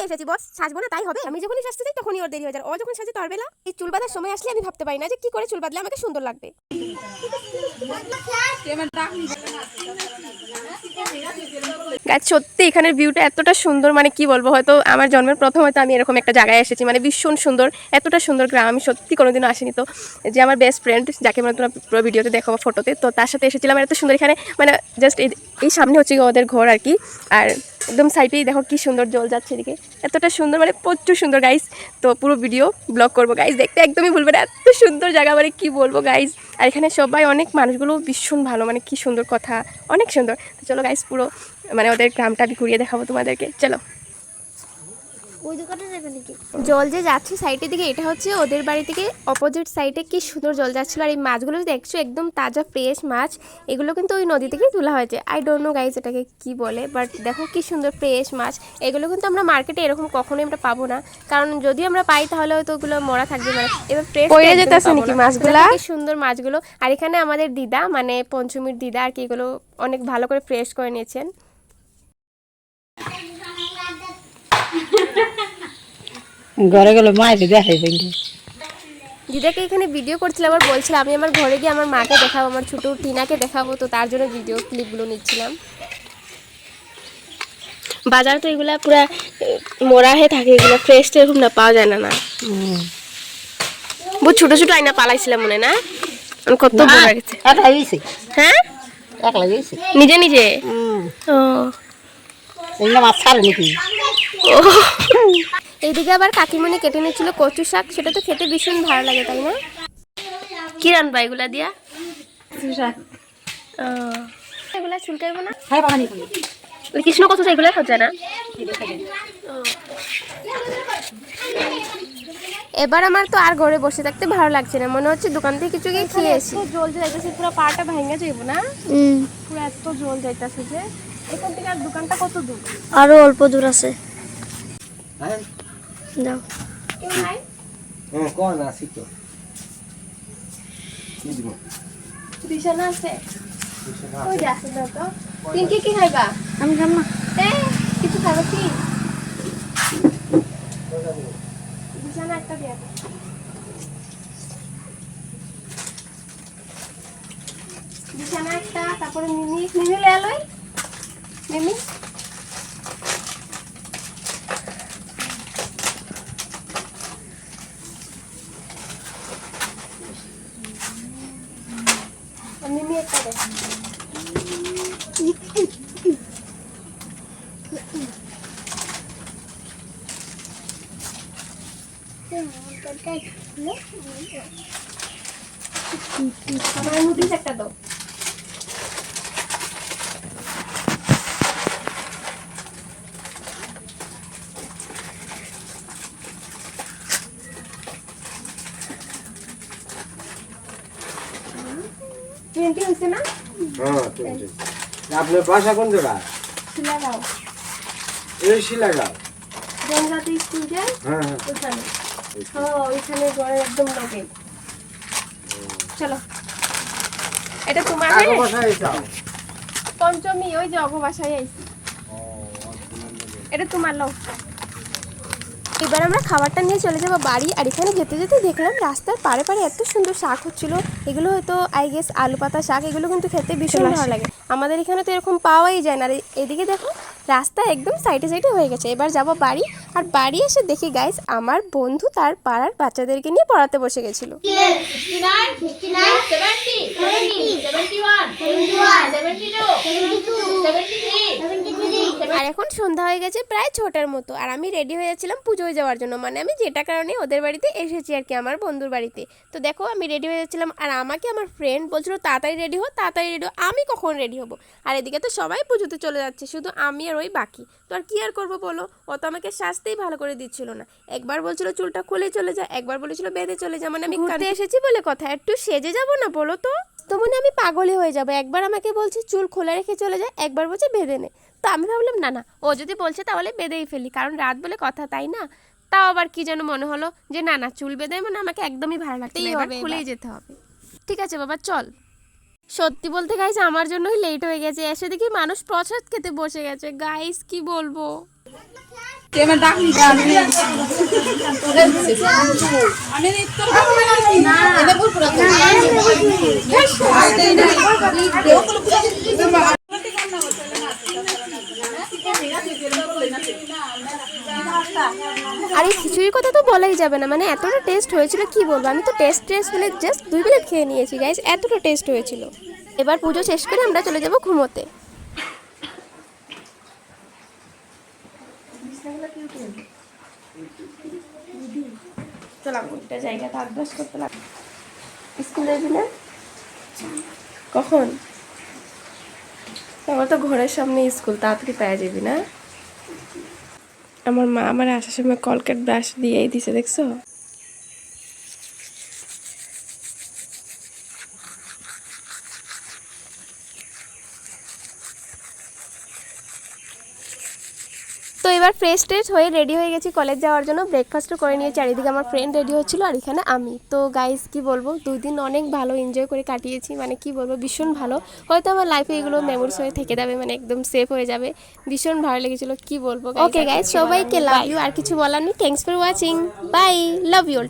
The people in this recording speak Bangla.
এসেছি বস, সাজবো না তাই হবে? আমি যখনই সাজতে যাই তখনই ওর দেরি হয়ে যায়। ও যখন সাজে তার বেলা। এই চুল বাঁধার সময় আসলে আমি ভাবতে পারি না যে কি করে চুল বাঁধলে আমাকে সুন্দর লাগবে। গাছ সত্যি এখানের ভিউটা এতটা সুন্দর, মানে কি বলবো, হয়তো আমার জন্মের প্রথম হয়তো আমি এরকম একটা জায়গায় এসেছি, মানে ভীষণ সুন্দর, এতটা সুন্দর গ্রাম আমি সত্যি কোনোদিনও আসিনি। তো যে আমার বেস্ট ফ্রেন্ড, যাকে মানে তোমরা পুরো ভিডিওতে দেখো বা ফটোতে, তো তার সাথে এসেছিলাম। এত সুন্দর এখানে, মানে জাস্ট এই সামনে হচ্ছে ওদের ঘর আর কি, আর একদম সাইডেই দেখো কি সুন্দর জল যাচ্ছে এদিকে, এতটা সুন্দর, মানে প্রচুর সুন্দর গাইস। তো পুরো ভিডিও ব্লগ করবো গাইস, দেখতে একদমই ভুলবে না, এত সুন্দর জায়গা, মানে কি বলবো গাইস। আর এখানে সবাই অনেক মানুষগুলো ভীষণ ভালো, মানে কি সুন্দর কথা, অনেক সুন্দর। তো চলো গাইস পুরো মানে ওদের গ্রামটা আমি ঘুরিয়ে দেখাবো তোমাদেরকে, চলো। ওই দোকানে যাবে নাকি? জল যে যাচ্ছে সাইডের দিকে, এটা হচ্ছে ওদের বাড়ি থেকে অপোজিট সাইডে কি সুন্দর জল যাচ্ছিলো। আর এই মাছগুলো দেখছো একদম তাজা ফ্রেশ মাছ, এগুলো কিন্তু ওই নদী থেকেই তোলা হয়েছে। আই ডোন্ট নো গাইজ এটাকে কি বলে, বাট দেখো কি সুন্দর ফ্রেশ মাছ। এগুলো কিন্তু আমরা মার্কেটে এরকম কখনোই আমরা পাবো না, কারণ যদি আমরা পাই তাহলে হয়তো ওগুলো মরা থাকবে, মানে এবার ফ্রেশ পড়ে যেতেছে নাকি মাছগুলো, কি সুন্দর মাছগুলো। আর এখানে আমাদের দিদা, মানে পঞ্চমীর দিদা আর কি, এগুলো অনেক ভালো করে ফ্রেশ করে নিয়েছেন। ঘরে গেলে মায়ের দেখাই দিদাকে এখানে ভিডিও করছিলাম, আবার বলছিলাম আমি আমার ঘরে গিয়ে আমার মাকে দেখাবো, আমার ছোটো টিনাকে দেখাবো, তো তার জন্য ভিডিও ক্লিপগুলো নিচ্ছিলাম। বাজারে তো এগুলা পুরা মোড়া হয়ে থাকে, এগুলো ফ্রেশ তো এরকম না, পাওয়া যায় না। না বহুত ছোট ছোট আইনা পালাইছিলাম মনে না, কত বড় গেছে। হ্যাঁ নিজে নিজে এইদিকে আবার কাকিমণি কেটে নিচ্ছিল কচু শাক, সেটা তো খেতে ভীষণ ভালো লাগে তাই না? কি রান্না এগুলা দিয়া? এগুলা চুলকাইবো না? কৃষ্ণ কচু এগুলা খাওয়া না? এবার আমার তো আর ঘরে বসে থাকতে ভালো লাগছে না, মনে হচ্ছে দোকান থেকে কিছু গিয়ে খেয়ে এসি। জল যাইতেছে, পুরো পাটা ভাঙা যাইবো না? পুরো এত জল যাইতেছে যে। এখান থেকে আর দোকানটা কত দূর? আরো অল্প দূর আছে। যাও। কেউ নাই? কোন আছে তো? বিছানা আছে? ওই যে আছে দাও তো। পিঙ্কি কি খাইবা? আমি খাম না। কিছু খাবে কি? বিছানা একটা দিয়ে দাও। বিছানা একটা, তারপরে মিমি লে আলোই মিমি। মিমি একটা দে। আমার নুডলস একটা দাও। টোয়েন্টি হয়েছে না? হ্যাঁ 20 আপনার বাসা কোন জায়গা? শিলাগাঁও। এই শিলাগাঁও। জনজাতি স্কুল যায় হ্যাঁ হ্যাঁ ওখানে। ওইখানে ঘরের একদম লগে। চলো এটা তোমার কাকে বাসায় যাও? পঞ্চমী, ওই যে অগ বাসায় আইছি। এটা তোমার লও। এবার আমরা খাবারটা নিয়ে চলে যাবো বাড়ি। আর এখানে যেতে যেতে দেখলাম রাস্তার পাড়ে পাড়ে এত সুন্দর শাক হচ্ছিল, এগুলো হয়তো আই গেস আলু পাতা শাক, এগুলো কিন্তু খেতে ভীষণ ভালো লাগে। আমাদের এখানে তো এরকম পাওয়াই যায় না। আর এদিকে দেখো রাস্তা একদম সাইডে সাইডে হয়ে গেছে। এবার যাব বাড়ি। আর বাড়ি এসে দেখি গাইস আমার বন্ধু তার পাড়ার বাচ্চাদেরকে নিয়ে পড়াতে বসে গেছিল। আর এখন সন্ধ্যা হয়ে গেছে প্রায় 6টার মতো, আর আমি রেডি হয়ে যাচ্ছিলাম পুজোয় যাওয়ার জন্য, মানে আমি যেটা কারণে ওদের বাড়িতে এসেছি আর কি, আমার বন্ধুর বাড়িতে। তো দেখো আমি রেডি হয়ে যাচ্ছিলাম, আর আমাকে আমার ফ্রেন্ড বলছিল তাড়াতাড়ি রেডি হো, তাড়াতাড়ি রেডি হো। আমি কখন রেডি হবো? আর এদিকে তো সবাই পুজোতে চলে যাচ্ছে, শুধু আমি আর ওই বাকি। তো আর কি আর করবো বলো, ও তো আমাকে সাজতেই ভালো করে দিচ্ছিল না। একবার বলছিল চুলটা খুলে চলে যা, একবার বলেছিল বেঁধে চলে যা, মানে আমি ঘুরতে এসেছি বলে কথা, একটু সেজে যাবো না বলো তো? তো মনে আমি পাগলই হয়ে যাবো। একবার আমাকে বলছে চুল খোলা রেখে চলে যায়, একবার বলছে বেঁধে নে। তো আমি ভাবলাম না না, ও যদি বলছে তাহলে বেঁধেই ফেলি, কারণ রাত বলে কথা তাই না। তাও আবার কি যেন মনে হলো যে না না, চুল বেঁধে মানে আমাকে একদমই ভালো লাগছে না, এবার খুলেই যেতে হবে। ঠিক আছে বাবা চল। সত্যি বলতে গাইস আমার জন্যই লেট হয়ে গেছে, এসে দেখি মানুষ প্রসাদ খেতে বসে গেছে। গাইস কি বলবো, আর এই খিচুড়ির কথা তো বলাই যাবে না, মানে এতটা টেস্ট হয়েছিল কি বলবো। আমি তো টেস্ট বলে জাস্ট 2 প্লেট খেয়ে নিয়েছি গাইস, এতটা টেস্ট হয়েছিল। এবার পুজো শেষ করে আমরা চলে যাব ঘুমোতে। জায়গাটা অভ্যাস করতে লাগবে। স্কুল যাবি না কখন? আমার তো ঘরের সামনে স্কুল, তাড়াতাড়ি পেয়ে যাবি না। আমার মা আমার আসার সময় কলকেট ব্রাশ দিয়েই দিছে, দেখছো? তো এবার ফ্রেশ ট্রেশ হয়ে রেডি হয়ে গেছি কলেজ যাওয়ার জন্য। ব্রেকফাস্টও করে নিয়ে চারিদিকে আমার ফ্রেন্ড রেডি হচ্ছিল আর এখানে আমি। তো গাইস কি বলবো, 2 দিন অনেক ভালো এনজয় করে কাটিয়েছি, মানে কি বলবো ভীষণ ভালো। হয়তো আমার লাইফে এগুলো মেমোরিজ হয়ে থেকে যাবে, মানে একদম সেভ হয়ে যাবে। ভীষণ ভালো লেগেছিল কি বলবো। ওকে গাইস, সবাইকে লাভ ইউ। আর কিছু বলার নেই। Thanks for watching, bye, love you.